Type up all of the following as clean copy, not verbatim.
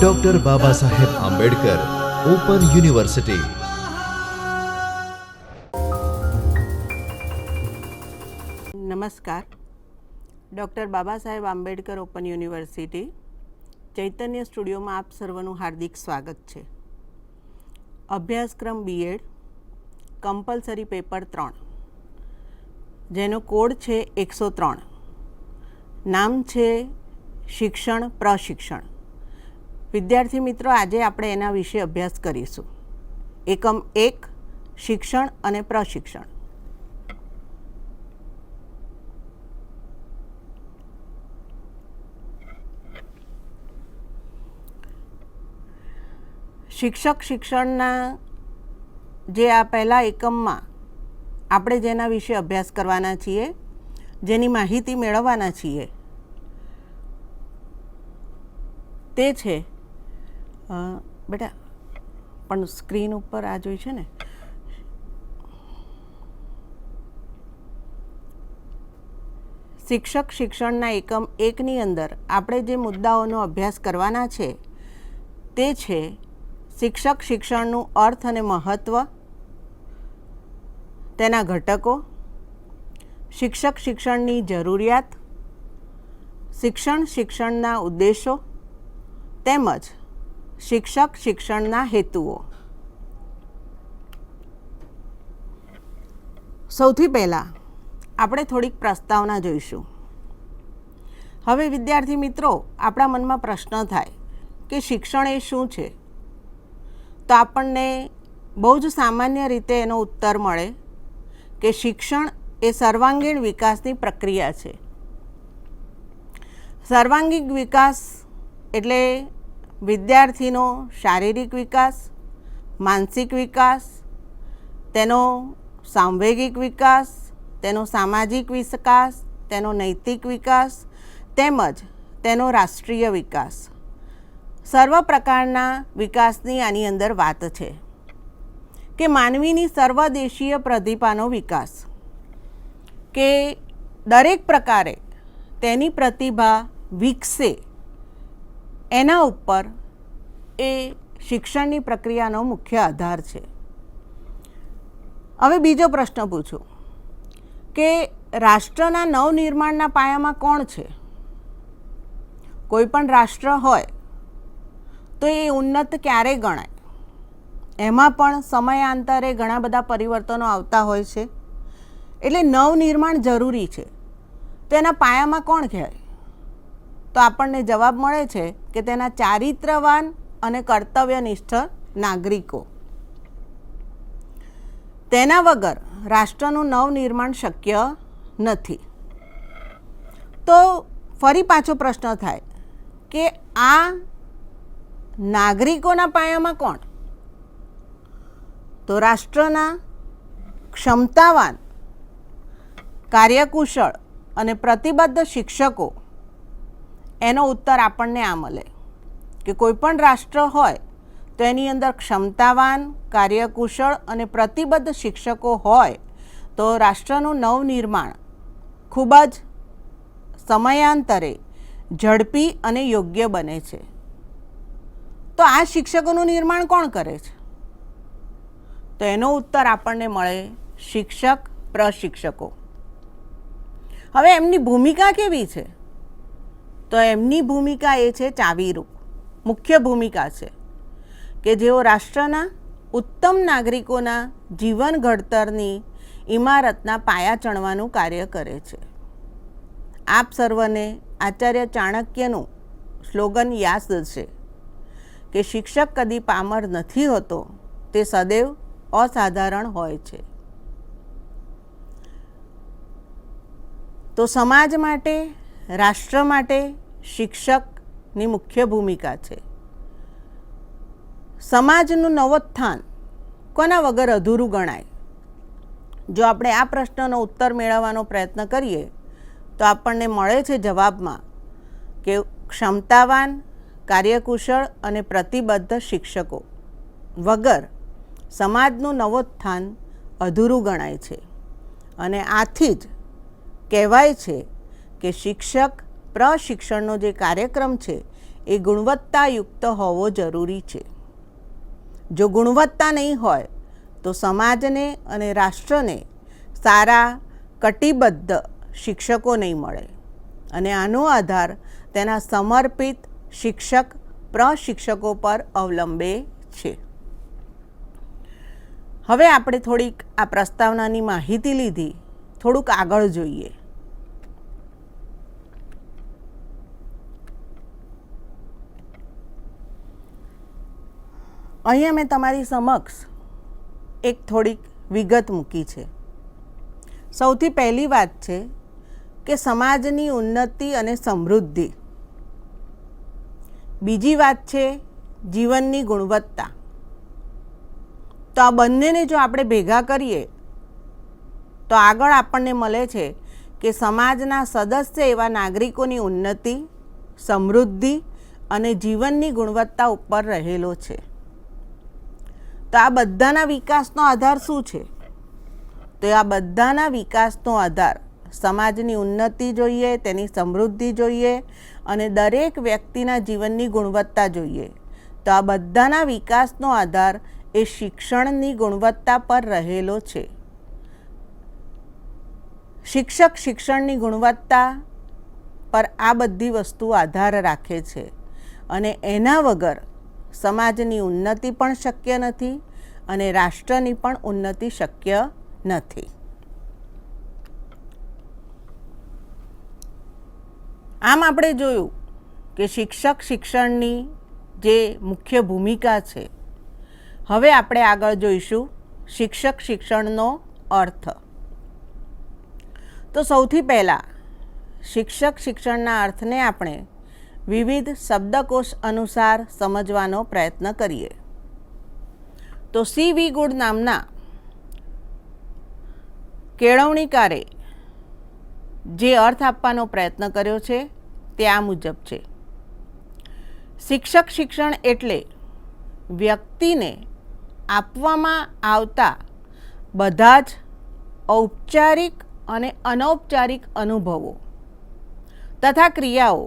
Doctor Baba Saheb Ambedkar open university. નમસ્કાર. Doctor Baba Saheb Ambedkar open university ચૈતન્ય સ્ટુડિયોમાં આપ સર્વનું હાર્દિક સ્વાગત છે. અભ્યાસક્રમ બીએડ કમ્પલસરી પેપર 3 જેનો કોડ છે 103. નામ છે શિક્ષણ પ્રશિક્ષણ. વિદ્યાર્થી મિત્રો, આજે આપણે એના વિશે અભ્યાસ કરીશું. એકમ 1 શિક્ષણ અને પ્રશિક્ષણ. શિક્ષક શિક્ષણના જે આ પહેલા એકમમાં આપણે જેના વિશે અભ્યાસ કરવાના છીએ, જેની માહિતી મેળવવાના છીએ, તે છે બેટા પણ સ્ક્રીન ઉપર આ જોઈ છે ને, શિક્ષક શિક્ષણના એકમ 1ની અંદર આપણે જે મુદ્દાઓનો અભ્યાસ કરવાના છે તે છે શિક્ષક શિક્ષણનું અર્થ અને મહત્ત્વ, તેના ઘટકો, શિક્ષક શિક્ષણની જરૂરિયાત, શિક્ષણના ઉદ્દેશો તેમજ શિક્ષક શિક્ષણના હેતુઓ. સૌથી પહેલાં આપણે થોડીક પ્રસ્તાવના જોઈશું. હવે વિદ્યાર્થી મિત્રો, આપણા મનમાં પ્રશ્ન થાય કે શિક્ષણ એ શું છે? તો આપણને બહુ જ સામાન્ય રીતે એનો ઉત્તર મળે કે શિક્ષણ એ સર્વાંગીણ વિકાસની પ્રક્રિયા છે. સર્વાંગીણ વિકાસ એટલે વિદ્યાર્થીનો શારીરિક વિકાસ, માનસિક વિકાસ, તેનો સાંવેગિક વિકાસ, તેનો સામાજિક વિકાસ, તેનો નૈતિક વિકાસ તેમજ તેનો રાષ્ટ્રીય વિકાસ. સર્વ પ્રકારના વિકાસની આની અંદર વાત છે કે માનવીની સર્વદેશીય પ્રતિભાનો વિકાસ, કે દરેક પ્રકારે તેની પ્રતિભા વિકસે એના ઉપર એ શિક્ષણની પ્રક્રિયાનો મુખ્ય આધાર છે. હવે બીજો પ્રશ્ન પૂછું કે રાષ્ટ્રના નવનિર્માણના પાયામાં કોણ છે? કોઈ પણ રાષ્ટ્ર હોય તો એ ઉન્નત ક્યારે ગણાય? એમાં પણ સમયાંતરે ઘણા બધા પરિવર્તનો આવતા હોય છે, એટલે નવનિર્માણ જરૂરી છે. તો એના પાયામાં કોણ કહેવાય? તો આપણને જવાબ મળે છે કે તેના ચારિત્રવાન અને કર્તવ્યનિષ્ઠ નાગરિકો. તેના વગર રાષ્ટ્રનું નવનિર્માણ શક્ય નથી. તો ફરી પાછો પ્રશ્ન થાય કે આ નાગરિકોના પાયામાં કોણ? તો રાષ્ટ્રના ક્ષમતાવાન, કાર્યકુશળ અને પ્રતિબદ્ધ શિક્ષકો. એનો ઉત્તર આપણને આ મળે કે કોઈ પણ રાષ્ટ્ર હોય તો એની અંદર ક્ષમતાવાન, કાર્યકુશળ અને પ્રતિબદ્ધ શિક્ષકો હોય તો રાષ્ટ્રનું નવનિર્માણ ખૂબ જ સમયાંતરે ઝડપી અને યોગ્ય બને છે. તો આ શિક્ષકોનું નિર્માણ કોણ કરે છે? તો એનો ઉત્તર આપણને મળે શિક્ષક પ્રશિક્ષકો. હવે એમની ભૂમિકા કેવી છે? તો એમની ભૂમિકા એ છે ચાવીરૂપ, મુખ્ય ભૂમિકા છે કે જેઓ રાષ્ટ્રના ઉત્તમ નાગરિકોના જીવન ઘડતરની ઇમારતના પાયા ચણવાનું કાર્ય કરે છે. આપ સર્વને આચાર્ય ચાણક્યનું સ્લોગન યાદ છે કે શિક્ષક કદી પામર નથી હોતો, તે સદૈવ અસાધારણ હોય છે. તો સમાજ માટે, રાષ્ટ્ર માટે શિક્ષકની મુખ્ય ભૂમિકા છે. સમાજનું નવોત્થાન કોના વગર અધૂરું ગણાય? જો આપણે આ પ્રશ્નનો ઉત્તર મેળવવાનો પ્રયત્ન કરીએ તો આપણને મળે છે જવાબમાં કે ક્ષમતાવાન, કાર્યકુશળ અને પ્રતિબદ્ધ શિક્ષકો વગર સમાજનું નવોત્થાન અધૂરું ગણાય છે. અને આથી જ કહેવાય છે કે શિક્ષક પ્રશિક્ષણનો જે કાર્યક્રમ છે એ ગુણવત્તાયુક્ત હોવો જરૂરી છે. જો ગુણવત્તા નહીં હોય તો સમાજને અને રાષ્ટ્રને સારા કટિબદ્ધ શિક્ષકો નહીં મળે અને આનો આધાર તેના સમર્પિત શિક્ષક પ્રશિક્ષકો પર અવલંબે છે. હવે આપણે થોડીક આ પ્રસ્તાવનાની માહિતી લીધી, થોડુંક આગળ જોઈએ. અહીંયા મેં તમારી સમક્ષ એક થોડીક વિગત મૂકી છે. સૌથી પહેલી વાત છે કે સમાજની ઉન્નતિ અને સમૃદ્ધિ. બીજી વાત છે જીવનની ગુણવત્તા. તો આ બંનેને જો આપણે ભેગા કરીએ તો આગળ આપણને મળે છે કે સમાજના સદસ્ય એવા નાગરિકોની ઉન્નતિ, સમૃદ્ધિ અને જીવનની ગુણવત્તા ઉપર રહેલો છે. તો આ બધાના વિકાસનો આધાર શું છે? તો આ બધાના વિકાસનો આધાર સમાજની ઉન્નતિ જોઈએ, તેની સમૃદ્ધિ જોઈએ અને દરેક વ્યક્તિના જીવનની ગુણવત્તા જોઈએ. તો આ બધાના વિકાસનો આધાર એ શિક્ષણની ગુણવત્તા પર રહેલો છે. શિક્ષક શિક્ષણની ગુણવત્તા પર આ બધી વસ્તુ આધાર રાખે છે અને એના વગર સમાજની ઉન્નતિ પણ શક્ય નથી અને રાષ્ટ્રની પણ ઉન્નતિ શક્ય નથી. આમ આપણે જોયું કે શિક્ષક શિક્ષણની જે મુખ્ય ભૂમિકા છે. હવે આપણે આગળ જોઈશું શિક્ષક શિક્ષણનો અર્થ. તો સૌથી પહેલાં શિક્ષક શિક્ષણના અર્થને આપણે વિવિધ શબ્દકોશ અનુસાર સમજવાનો પ્રયત્ન કરીએ. તો સી.વી. ગુડ નામના કેળવણીકારે જે અર્થ આપવાનો પ્રયત્ન કર્યો છે તે આ મુજબ છે. શિક્ષક શિક્ષણ એટલે વ્યક્તિને આપવામાં આવતા બધા જ ઔપચારિક અને અનૌપચારિક અનુભવો તથા ક્રિયાઓ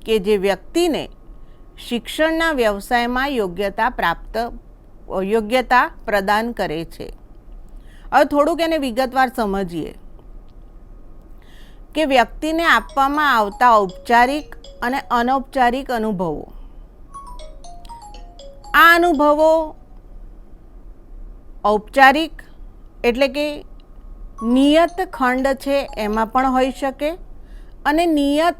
કે જે વ્યક્તિને શિક્ષણના વ્યવસાયમાં યોગ્યતા પ્રદાન કરે છે. હવે થોડુંક એને વિગતવાર સમજીએ કે વ્યક્તિને આપવામાં આવતા ઔપચારિક અને અનૌપચારિક અનુભવો. આ અનુભવો ઔપચારિક એટલે કે નિયત ખંડ છે એમાં પણ હોઈ શકે અને નિયત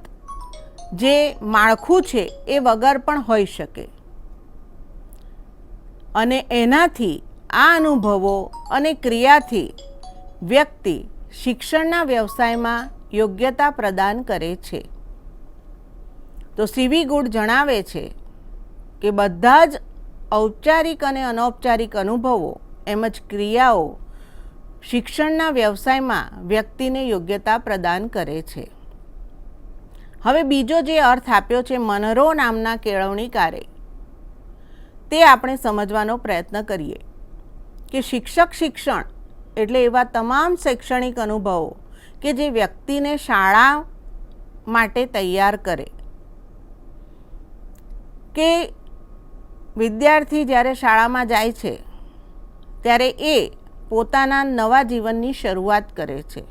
જે માળખું છે એ વગર પણ હોઈ શકે. અને એનાથી આ અનુભવો અને ક્રિયાથી વ્યક્તિ શિક્ષણના વ્યવસાયમાં યોગ્યતા પ્રદાન કરે છે. તો સી.વી. ગુડ જણાવે છે કે બધા જ ઔપચારિક અને અનૌપચારિક અનુભવો એમજ ક્રિયાઓ શિક્ષણના વ્યવસાયમાં વ્યક્તિને યોગ્યતા પ્રદાન કરે છે. હવે બીજો જે અર્થ આપ્યો છે મનરો નામના કેળવણીકારે, તે આપણે સમજવાનો પ્રયત્ન કરીએ કે શિક્ષક શિક્ષણ એટલે એવા તમામ શૈક્ષણિક અનુભવો કે જે વ્યક્તિને શાળા માટે તૈયાર કરે. કે વિદ્યાર્થી જ્યારે શાળામાં જાય છે ત્યારે એ પોતાના નવા જીવનની શરૂઆત કરે છે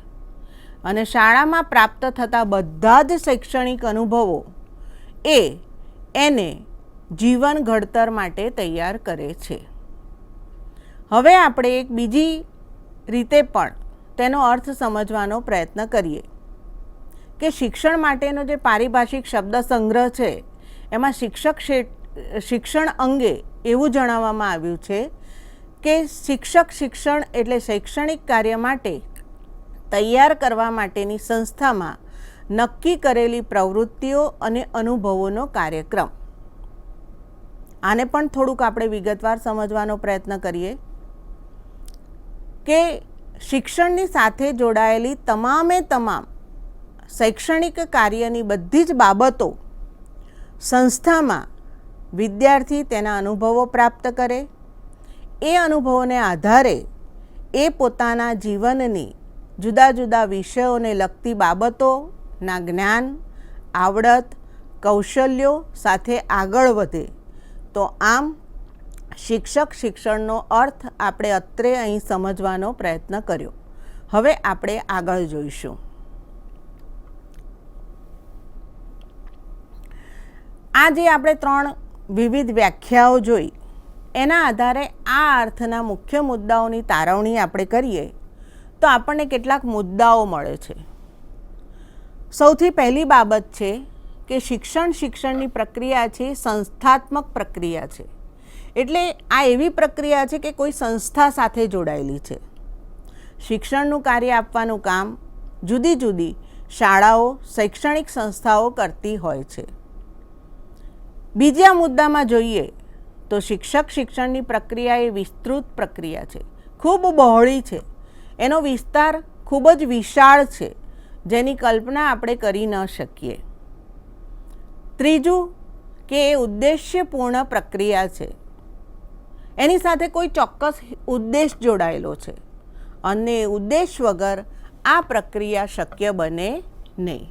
અને શાળામાં પ્રાપ્ત થતા બધા જ શૈક્ષણિક અનુભવો એને જીવન ઘડતર માટે તૈયાર કરે છે. હવે આપણે એક બીજી રીતે પણ તેનો અર્થ સમજવાનો પ્રયત્ન કરીએ કે શિક્ષણ માટેનો જે પારિભાષિક શબ્દ સંગ્રહ છે એમાં શિક્ષણ અંગે એવું જણાવવામાં આવ્યું છે કે શિક્ષક શિક્ષણ એટલે શૈક્ષણિક કાર્ય માટે તૈયાર કરવા માટેની સંસ્થામાં નક્કી કરેલી પ્રવૃત્તિઓ અને અનુભવોનો કાર્યક્રમ. આને પણ થોડુંક આપણે વિગતવાર સમજવાનો પ્રયત્ન કરીએ કે શિક્ષણની સાથે જોડાયેલી તમામે તમામ શૈક્ષણિક કાર્યની બધી જ બાબતો સંસ્થામાં વિદ્યાર્થી તેના અનુભવો પ્રાપ્ત કરે. એ અનુભવોને આધારે એ પોતાના જીવનની જુદા જુદા વિષયોને લગતી બાબતોના જ્ઞાન આવડત, કૌશલ્યો સાથે આગળ વધે. તો આમ શિક્ષણનો અર્થ આપણે અત્રે અહીં સમજવાનો પ્રયત્ન કર્યો. હવે આપણે આગળ જોઈશું. આ જે આપણે 3 વિવિધ વ્યાખ્યાઓ જોઈ, એના આધારે આ અર્થના મુખ્ય મુદ્દાઓની તારવણી આપણે કરીએ તો આપણને કેટલાક મુદ્દાઓ મળે છે. સૌથી પહેલી બાબત છે કે શિક્ષણની પ્રક્રિયા છે સંસ્થાત્મક પ્રક્રિયા છે. એટલે આ એવી પ્રક્રિયા છે કે કોઈ સંસ્થા સાથે જોડાયેલી છે. શિક્ષણનું કાર્ય આપવાનું કામ જુદી જુદી શાળાઓ, શૈક્ષણિક સંસ્થાઓ કરતી હોય છે. બીજા મુદ્દામાં જોઈએ તો શિક્ષણની પ્રક્રિયા એ વિસ્તૃત પ્રક્રિયા છે, ખૂબ બહોળી છે. એનો વિસ્તાર ખૂબ જ વિશાળ છે, જેની કલ્પના આપણે કરી ન શકીએ. ત્રીજું કે એ ઉદ્દેશ્યપૂર્ણ પ્રક્રિયા છે. એની સાથે કોઈ ચોક્કસ ઉદ્દેશ જોડાયેલો છે અને ઉદ્દેશ વગર આ પ્રક્રિયા શક્ય બને નહીં.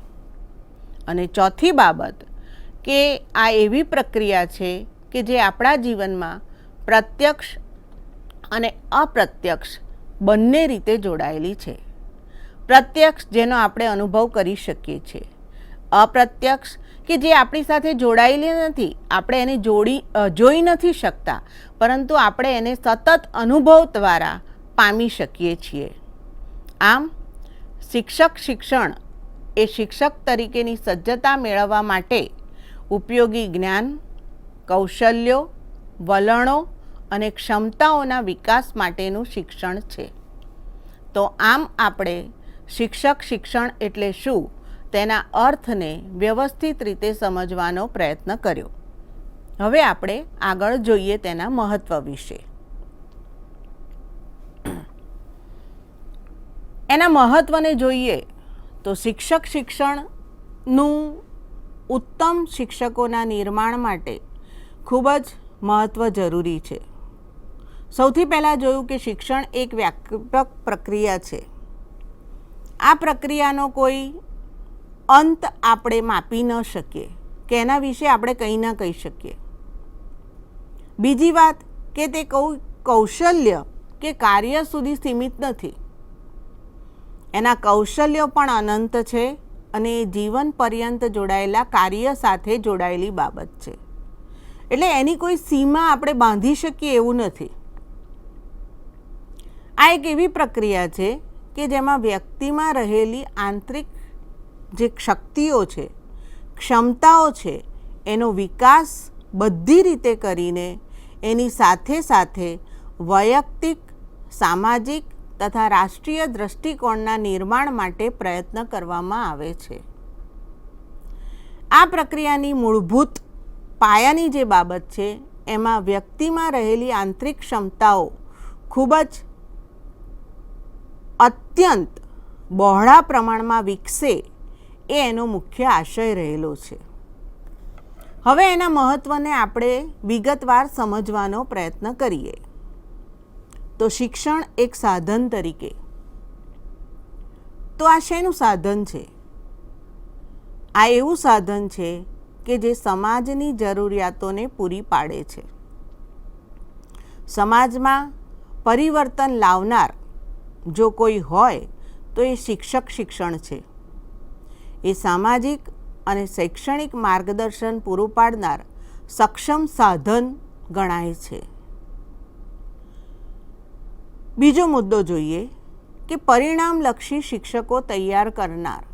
અને ચોથી બાબત કે આ એવી પ્રક્રિયા છે કે જે આપણા જીવનમાં પ્રત્યક્ષ અને અપ્રત્યક્ષ બંને રીતે જોડાયેલી છે. પ્રત્યક્ષ જેનો આપણે અનુભવ કરી શકીએ છીએ, અપ્રત્યક્ષ કે જે આપણી સાથે જોડાયેલી નથી, આપણે એને જોઈ નથી શકતા, પરંતુ આપણે એને સતત અનુભવ દ્વારા પામી શકીએ છીએ. આમ શિક્ષણ એ શિક્ષક તરીકેની સજ્જતા મેળવવા માટે ઉપયોગી જ્ઞાન, કૌશલ્યો, વલણો અને ક્ષમતાઓના વિકાસ માટેનું શિક્ષણ છે. તો આમ આપણે શિક્ષણ એટલે શું તેના અર્થને વ્યવસ્થિત રીતે સમજવાનો પ્રયત્ન કર્યો. હવે આપણે આગળ જોઈએ તેના મહત્વ વિશે. એના મહત્વને જોઈએ તો શિક્ષણનું ઉત્તમ શિક્ષકોના નિર્માણ માટે ખૂબ જ મહત્ત્વ જરૂરી છે. સૌથી પહેલાં જોયું કે શિક્ષણ એક વ્યાપક પ્રક્રિયા છે. આ પ્રક્રિયાનો કોઈ અંત આપણે માપી ન શકીએ કે એના વિશે આપણે કંઈ ના કહી શકીએ. બીજી વાત કે તે કોઈ કૌશલ્ય કે કાર્ય સુધી સીમિત નથી. એના કૌશલ્યો પણ અનંત છે અને જીવન પર્યંત જોડાયેલા કાર્ય સાથે જોડાયેલી બાબત છે. એટલે એની કોઈ સીમા આપણે બાંધી શકીએ એવું નથી. આ એક એવી પ્રક્રિયા છે કે જેમાં વ્યક્તિમાં રહેલી આંતરિક જે શક્તિઓ છે, ક્ષમતાઓ છે, એનો વિકાસ બધી રીતે કરીને એની સાથે સાથે વૈયક્તિક, સામાજિક તથા રાષ્ટ્રીય દૃષ્ટિકોણના નિર્માણ માટે પ્રયત્ન કરવામાં આવે છે. આ પ્રક્રિયાની મૂળભૂત પાયાની જે બાબત છે એમાં વ્યક્તિમાં રહેલી આંતરિક ક્ષમતાઓ ખૂબ જ અત્યંત બહોળા પ્રમાણમાં વિકસે એ એનો મુખ્ય આશય રહેલો છે. હવે એના મહત્ત્વને આપણે વિગતવાર સમજવાનો પ્રયત્ન કરીએ. તો શિક્ષણ એક સાધન તરીકે, તો આ શેનું સાધન છે? આ એવું સાધન છે કે જે સમાજની જરૂરિયાતોને પૂરી પાડે છે. સમાજમાં પરિવર્તન લાવનાર જો કોઈ હોય તો એ શિક્ષણ છે. એ સામાજિક અને શૈક્ષણિક માર્ગદર્શન પૂરું પાડનાર સક્ષમ સાધન ગણાય છે. બીજો મુદ્દો જોઈએ કે પરિણામલક્ષી શિક્ષકો તૈયાર કરનાર.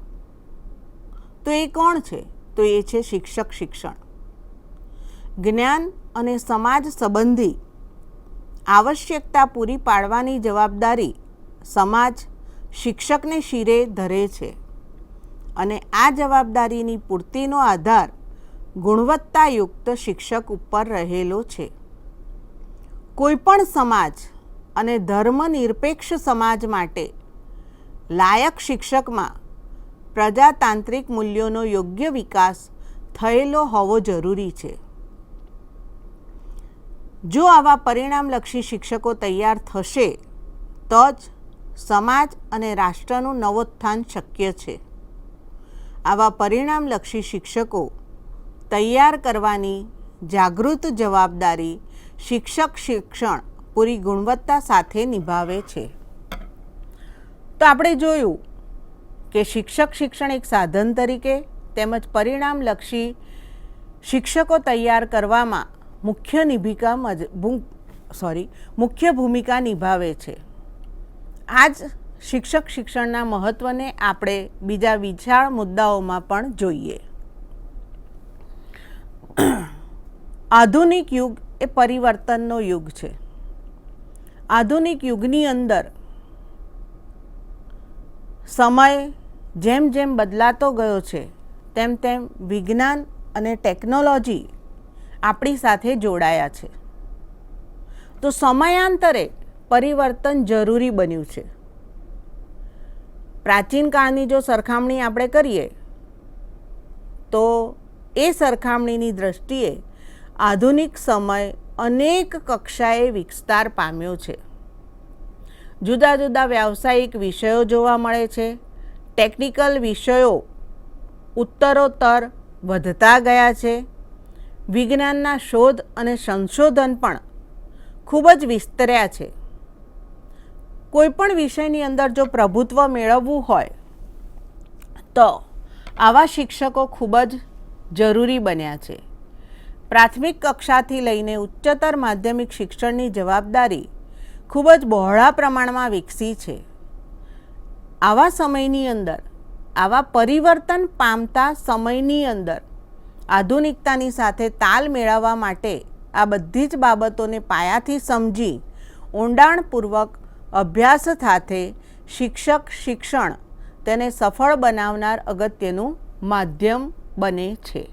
તો એ કોણ છે? તો એ છે શિક્ષણ. જ્ઞાન અને સમાજ સંબંધી આવશ્યકતા પૂરી પાડવાની જવાબદારી સમાજ શિક્ષકને શિરે ધરે છે અને આ જવાબદારીની પૂર્તિનો આધાર ગુણવત્તાયુક્ત શિક્ષક ઉપર રહેલો છે. કોઈપણ સમાજ અને ધર્મનિરપેક્ષ સમાજ માટે લાયક શિક્ષકમાં પ્રજાતાંત્રિક મૂલ્યોનો યોગ્ય વિકાસ થયેલો હોવો જરૂરી છે. જો આવા પરિણામલક્ષી શિક્ષકો તૈયાર થશે તો જ સમાજ અને રાષ્ટ્રનું નવોત્થાન શક્ય છે. આવા પરિણામલક્ષી શિક્ષકો તૈયાર કરવાની જાગૃત જવાબદારી શિક્ષક શિક્ષણ પૂરી ગુણવત્તા સાથે નિભાવે છે. તો આપણે જોયું કે શિક્ષક શિક્ષણ એક સાધન તરીકે તેમજ પરિણામલક્ષી શિક્ષકો તૈયાર કરવામાં મુખ્ય ભૂમિકા નિભાવે છે. આ જ શિક્ષક શિક્ષણના મહત્ત્વને આપણે બીજા વિશાળ મુદ્દાઓમાં પણ જોઈએ. આધુનિક યુગ એ પરિવર્તનનો યુગ છે. આધુનિક યુગની અંદર સમય જેમ જેમ બદલાતો ગયો છે તેમ તેમ વિજ્ઞાન અને ટેકનોલોજી આપણી સાથે જોડાયા છે. તો સમયાંતરે પરિવર્તન જરૂરી બન્યું છે. પ્રાચીન કાળની જો સરખામણી આપણે કરીએ તો એ સરખામણીની દૃષ્ટિએ આધુનિક સમય અનેક કક્ષાએ વિસ્તાર પામ્યો છે. જુદા જુદા વ્યાવસાયિક વિષયો જોવા મળે છે. ટેકનિકલ વિષયો ઉત્તરોત્તર વધતા ગયા છે. વિજ્ઞાનના શોધ અને સંશોધન પણ ખૂબ જ વિસ્તર્યા છે. કોઈપણ વિષયની અંદર જો પ્રભુત્વ મેળવવું હોય તો આવા શિક્ષકો ખૂબ જ જરૂરી બન્યા છે. પ્રાથમિક કક્ષાથી લઈને ઉચ્ચતર માધ્યમિક શિક્ષણની જવાબદારી ખૂબ જ બહોળા પ્રમાણમાં વિકસી છે. આવા સમયની અંદર, આવા પરિવર્તન પામતા સમયની અંદર આધુનિકતાની સાથે તાલ મેળવવા માટે આ બધી જ બાબતોને પાયાથી સમજી ઊંડાણપૂર્વક અભ્યાસ સાથે શિક્ષક શિક્ષણ તેને સફળ બનાવનાર અગત્યનું માધ્યમ બને છે.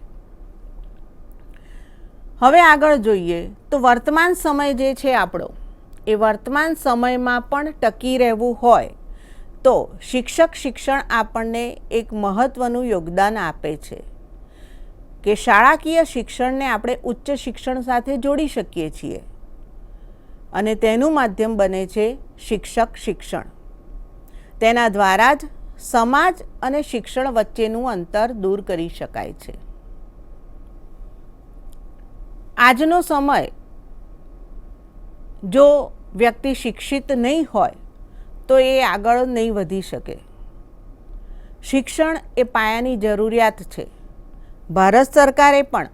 હવે આગળ જોઈએ તો વર્તમાન સમય જે છે આપણો, એ વર્તમાન સમયમાં પણ ટકી રહેવું હોય તો શિક્ષક શિક્ષણ આપણને એક મહત્ત્વનું યોગદાન આપે છે કે શાળાકીય શિક્ષણને આપણે ઉચ્ચ શિક્ષણ સાથે જોડી શકીએ છીએ અને તેનું માધ્યમ બને છે શિક્ષક શિક્ષણ. તેના દ્વારા જ સમાજ અને શિક્ષણ વચ્ચેનું અંતર દૂર કરી શકાય છે. આજનો સમય જો વ્યક્તિ શિક્ષિત નહીં હોય તો એ આગળ નહીં વધી શકે. શિક્ષણ એ પાયાની જરૂરિયાત છે. ભારત સરકારે પણ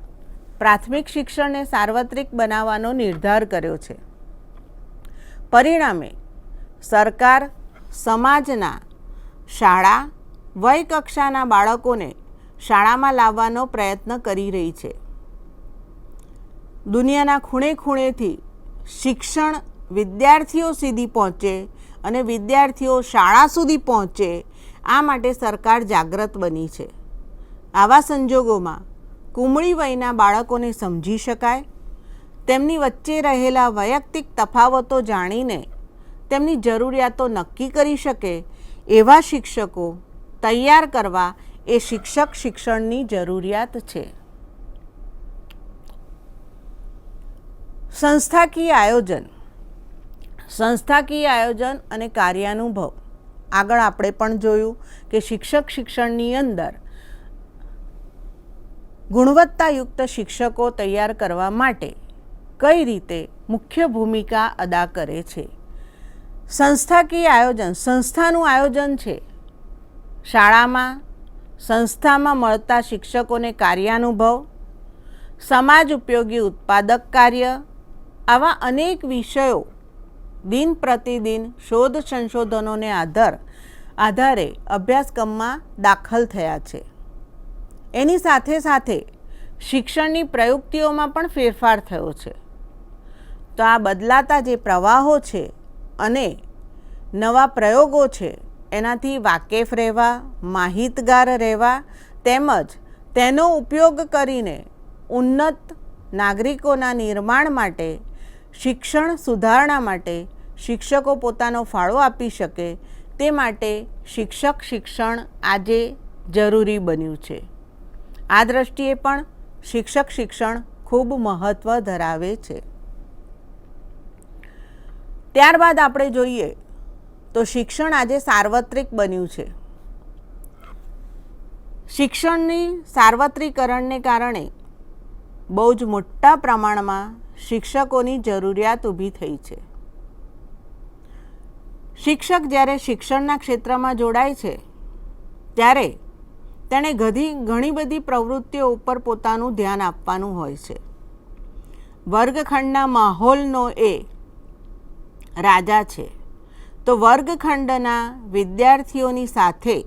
પ્રાથમિક શિક્ષણને સાર્વત્રિક બનાવવાનો નિર્ધાર કર્યો છે. પરિણામે સરકાર સમાજના શાળા વય કક્ષાના બાળકોને શાળામાં લાવવાનો પ્રયત્ન કરી રહી છે. દુનિયાના ખૂણે ખૂણેથી શિક્ષણ વિદ્યાર્થીઓ સુધી પહોંચે અને વિદ્યાર્થીઓ શાળા સુધી પહોંચે, આ માટે સરકાર જાગૃત બની છે. આવા સંજોગોમાં કુમળી વયના બાળકોને સમજી શકાય, તેમની વચ્ચે રહેલા વૈયક્તિક તફાવતો જાણીને તેમની જરૂરિયાતો નક્કી કરી શકે એવા શિક્ષકો તૈયાર કરવા એ શિક્ષક શિક્ષણની જરૂરિયાત છે. સંસ્થાકીય આયોજન અને કાર્યાનુભવ. આગળ આપણે પણ જોયું કે શિક્ષક શિક્ષણની અંદર ગુણવત્તાયુક્ત શિક્ષકો તૈયાર કરવા માટે કઈ રીતે મુખ્ય ભૂમિકા અદા કરે છે. સંસ્થાકીય આયોજન સંસ્થાનું આયોજન છે. શાળામાં સંસ્થામાં મળતા શિક્ષકોને કાર્યાનુભવ, સમાજ ઉપયોગી ઉત્પાદક કાર્ય, આવા અનેક વિષયો દિન પ્રતિદિન શોધ સંશોધનોને આધારે અભ્યાસક્રમમાં દાખલ થયા છે. એની સાથે સાથે શિક્ષણની પ્રયુક્તિઓમાં પણ ફેરફાર થયો છે. તો આ બદલાતા જે પ્રવાહો છે અને નવા પ્રયોગો છે એનાથી વાકેફ રહેવા, માહિતગાર રહેવા તેમજ તેનો ઉપયોગ કરીને ઉન્નત નાગરિકોના નિર્માણ માટે, શિક્ષણ સુધારણા માટે શિક્ષકો પોતાનો ફાળો આપી શકે તે માટે શિક્ષક શિક્ષણ આજે જરૂરી બન્યું છે. આ દ્રષ્ટિએ પણ શિક્ષક શિક્ષણ ખૂબ મહત્ત્વ ધરાવે છે. ત્યારબાદ આપણે જોઈએ તો શિક્ષણ આજે સાર્વત્રિક બન્યું છે. શિક્ષણની સાર્વત્રિકરણને કારણે બહુ જ મોટા પ્રમાણમાં શિક્ષકોની જરૂરિયાત ઊભી થઈ છે. શિક્ષક જ્યારે શિક્ષણના ક્ષેત્રમાં જોડાય છે ત્યારે તેણે ઘણી બધી પ્રવૃત્તિઓ ઉપર પોતાનું ધ્યાન આપવાનું હોય છે. વર્ગખંડના માહોલનો એ રાજા છે, તો વર્ગખંડના વિદ્યાર્થીઓની સાથે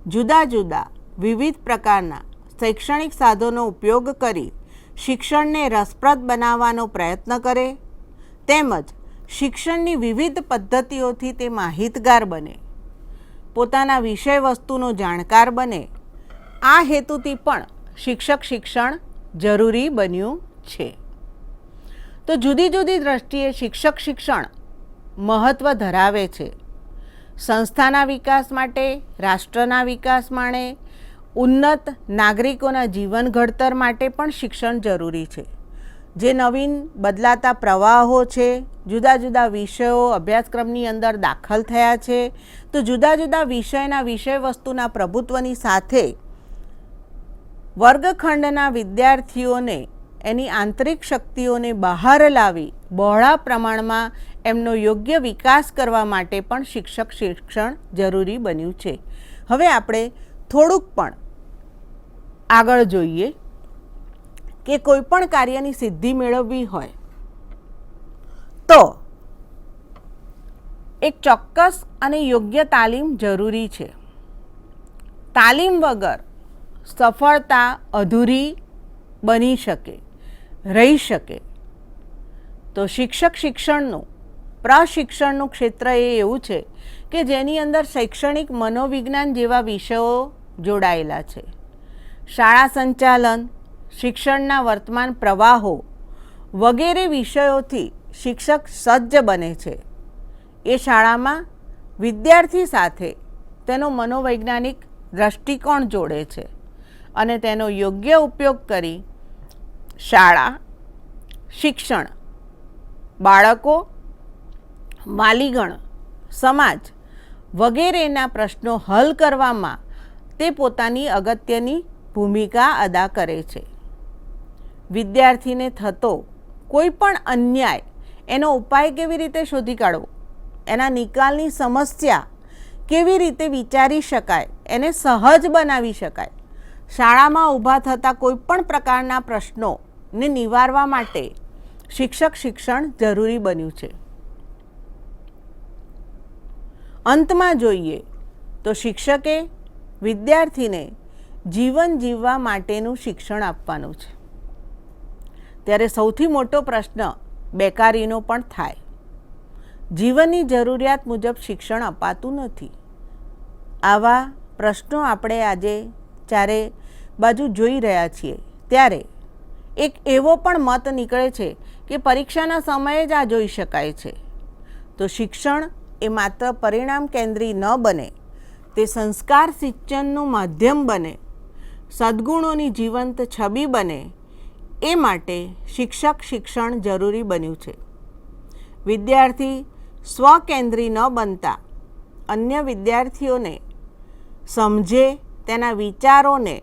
જુદા જુદા વિવિધ પ્રકારના શૈક્ષણિક સાધનો ઉપયોગ કરી શિક્ષણને રસપ્રદ બનાવવાનો પ્રયત્ન કરે, તેમજ શિક્ષણની વિવિધ પદ્ધતિઓથી તે માહિતગાર બને, પોતાના વિષય વસ્તુનો જાણકાર બને. આ હેતુથી પણ શિક્ષણ જરૂરી બન્યું છે. તો જુદી જુદી દ્રષ્ટિએ શિક્ષણ મહત્ત્વ ધરાવે છે. સંસ્થાના વિકાસ માટે, રાષ્ટ્રના વિકાસ માટે, ઉન્નત નાગરિકોના જીવન ઘડતર માટે પણ શિક્ષણ જરૂરી છે. જે નવીન બદલાતા પ્રવાહો છે, જુદા જુદા વિષયો અભ્યાસક્રમની અંદર દાખલ થયા છે, તો જુદા જુદા વિષયના વિષય વસ્તુના પ્રભુત્વની સાથે વર્ગખંડના વિદ્યાર્થીઓને એની આંતરિક શક્તિઓને બહાર લાવી બહોળા પ્રમાણમાં એમનો યોગ્ય વિકાસ કરવા માટે પણ શિક્ષણ જરૂરી બન્યું છે. હવે આપણે થોડુંક પણ આગળ જોઈએ કે કોઈ પણ કાર્યની સિદ્ધિ મેળવવી હોય તો એક ચોક્કસ અને યોગ્ય તાલીમ જરૂરી છે. તાલીમ વગર સફળતા અધૂરી બની શકે, રહી શકે. તો શિક્ષણનું પ્રશિક્ષણનું ક્ષેત્ર એ એવું છે કે જેની અંદર શૈક્ષણિક મનોવિજ્ઞાન જેવા વિષયો જોડાયેલા છે. શાળા સંચાલન, શિક્ષણના વર્તમાન પ્રવાહો વગેરે વિષયોથી શિક્ષક સજ્જ બને છે. એ શાળામાં વિદ્યાર્થી સાથે તેનો મનોવૈજ્ઞાનિક દૃષ્ટિકોણ જોડે છે અને તેનો યોગ્ય ઉપયોગ કરી શાળા, શિક્ષણ, બાળકો, વાલીગણ, સમાજ વગેરેના પ્રશ્નો હલ કરવામાં તે પોતાની અગત્યની ભૂમિકા અદા કરે છે. વિદ્યાર્થીને થતો કોઈ પણ અન્યાય એનો ઉપાય કેવી રીતે શોધી કાઢવો, એના નિકાલની સમસ્યા કેવી રીતે વિચારી શકાય, એને સહજ બનાવી શકાય, શાળામાં ઊભા થતા કોઈ પણ પ્રકારના પ્રશ્નોને નિવારવા માટે શિક્ષણ જરૂરી બન્યું છે. અંતમાં જોઈએ તો શિક્ષકે વિદ્યાર્થીને જીવન જીવવા માટેનું શિક્ષણ આપવાનું છે. ત્યારે સૌથી મોટો પ્રશ્ન બેકારીનો પણ થાય. જીવનની જરૂરિયાત મુજબ શિક્ષણ અપાતું નથી. આવા પ્રશ્નો આપણે આજે ચારે બાજુ જોઈ રહ્યા છીએ. ત્યારે એક એવો પણ મત નીકળે છે કે પરીક્ષાના સમયે જ આ જોઈ શકાય છે. તો શિક્ષણ એ માત્ર પરિણામ કેન્દ્રી ન બને, તે સંસ્કાર સિંચનનું માધ્યમ બને, સદ્ગુણોની જીવંત છબી બને, એ માટે શિક્ષણ જરૂરી બન્યું છે. વિદ્યાર્થી સ્વકેન્દ્રી ન બનતા અન્ય વિદ્યાર્થીઓને સમજે, તેના વિચારોને,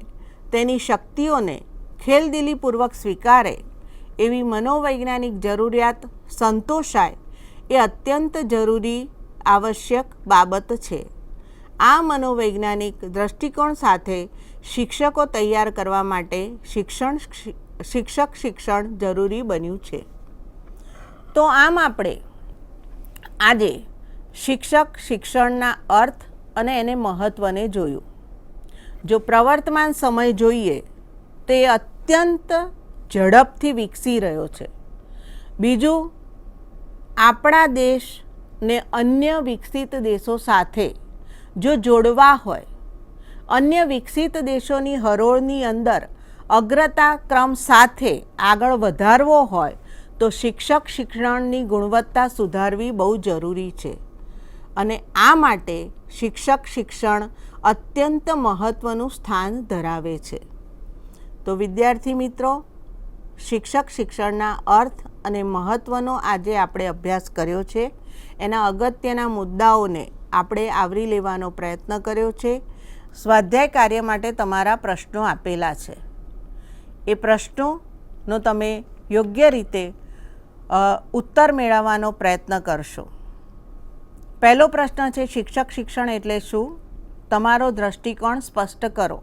તેની શક્તિઓને ખેલદિલીપૂર્વક સ્વીકારે, એવી મનોવૈજ્ઞાનિક જરૂરિયાત સંતોષાય એ અત્યંત જરૂરી આવશ્યક બાબત છે. આ મનોવૈજ્ઞાનિક દૃષ્ટિકોણ સાથે શિક્ષકો તૈયાર કરવા માટે શિક્ષણ જરૂરી બન્યું છે. તો આમ આપણે આજે શિક્ષણના અર્થ અને એને મહત્ત્વને જોયું. જો પ્રવર્તમાન સમય જોઈએ તો એ અત્યંત ઝડપથી વિકસી રહ્યો છે. બીજું, આપણા દેશને અન્ય વિકસિત દેશો સાથે જો જોડવા હોય, અન્ય વિકસિત દેશોની હરોળની અંદર અગ્રતા ક્રમ સાથે આગળ વધારવો હોય તો શિક્ષણની ગુણવત્તા સુધારવી બહુ જરૂરી છે. અને આ માટે શિક્ષણ અત્યંત મહત્ત્વનું સ્થાન ધરાવે છે. તો વિદ્યાર્થી મિત્રો, શિક્ષણના અર્થ અને મહત્ત્વનો આજે આપણે અભ્યાસ કર્યો છે. એના અગત્યના મુદ્દાઓને આપણે આવરી લેવાનો પ્રયત્ન કર્યો છે. સ્વાધ્યાય કાર્ય માટે તમારા પ્રશ્નો આપેલા છે. એ પ્રશ્નોનો તમે યોગ્ય રીતે ઉત્તર મેળવવાનો પ્રયત્ન કરશો. પહેલો પ્રશ્ન છે, શિક્ષક શિક્ષણ એટલે શું? તમારો દૃષ્ટિકોણ સ્પષ્ટ કરો.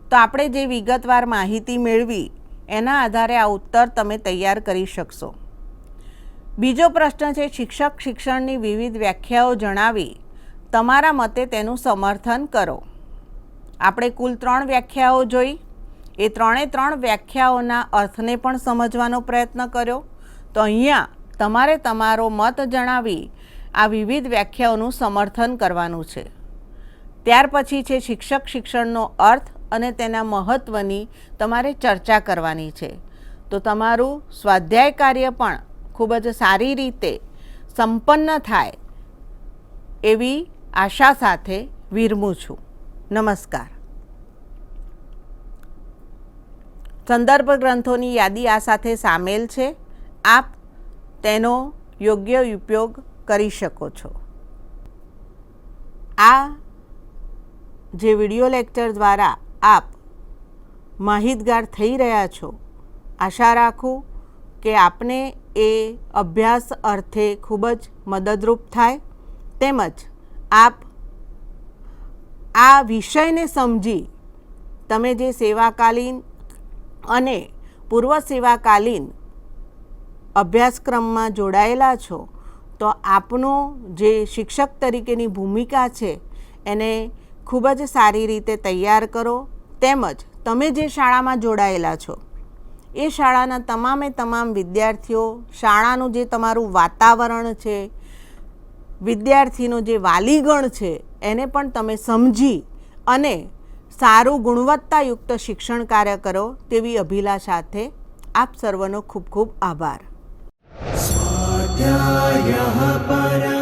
તો આપણે જે વિગતવાર માહિતી મેળવી એના આધારે આ ઉત્તર તમે તૈયાર કરી શકશો. બીજો પ્રશ્ન છે, શિક્ષક શિક્ષણની વિવિધ વ્યાખ્યાઓ જણાવી તમારા મતે તેનું સમર્થન કરો. આપણે કુલ 3 વ્યાખ્યાઓ જોઈ. એ 3 વ્યાખ્યાઓના અર્થને પણ સમજવાનો પ્રયત્ન કર્યો. તો અહીંયા તમારે તમારો મત જણાવી આ વિવિધ વ્યાખ્યાઓનું સમર્થન કરવાનું છે. ત્યાર પછી છે શિક્ષક શિક્ષણનો અર્થ અને તેના મહત્ત્વની તમારે ચર્ચા કરવાની છે. તો તમારું સ્વાધ્યાય કાર્ય પણ ખૂબ જ સારી રીતે સંપન્ન થાય એવી આશા સાથે વિરમું છું. નમસ્કાર. સંદર્ભ ગ્રંથોની યાદી આ સાથે સામેલ છે. આપ તેનો યોગ્ય ઉપયોગ કરી શકો છો. આ જે વિડિયો લેક્ચર દ્વારા આપ માહિતગાર થઈ રહ્યા છો, આશા રાખું કે આપને એ અભ્યાસ અર્થે ખૂબ જ મદદરૂપ થાય, તેમજ આપ આ વિષયને સમજી તમે જે સેવાકાલીન અને પૂર્વ સેવાકાલીન અભ્યાસક્રમમાં જોડાયેલા છો તો આપનો જે શિક્ષક તરીકેની ભૂમિકા છે એને ખૂબ જ સારી રીતે તૈયાર કરો. તેમજ તમે જે શાળામાં જોડાયેલા છો એ શાળાના તમામ વિદ્યાર્થીઓ, શાળાનું જે તમારું વાતાવરણ છે, વિદ્યાર્થીનો જે વાલીગણ છે એને પણ તમે સમજી અને સારું ગુણવત્તાયુક્ત શિક્ષણ કાર્ય કરો તેવી અભિલાષા સાથે આપ સર્વનો ખૂબ ખૂબ આભાર. સ્વાધ્યાયઃ પરમ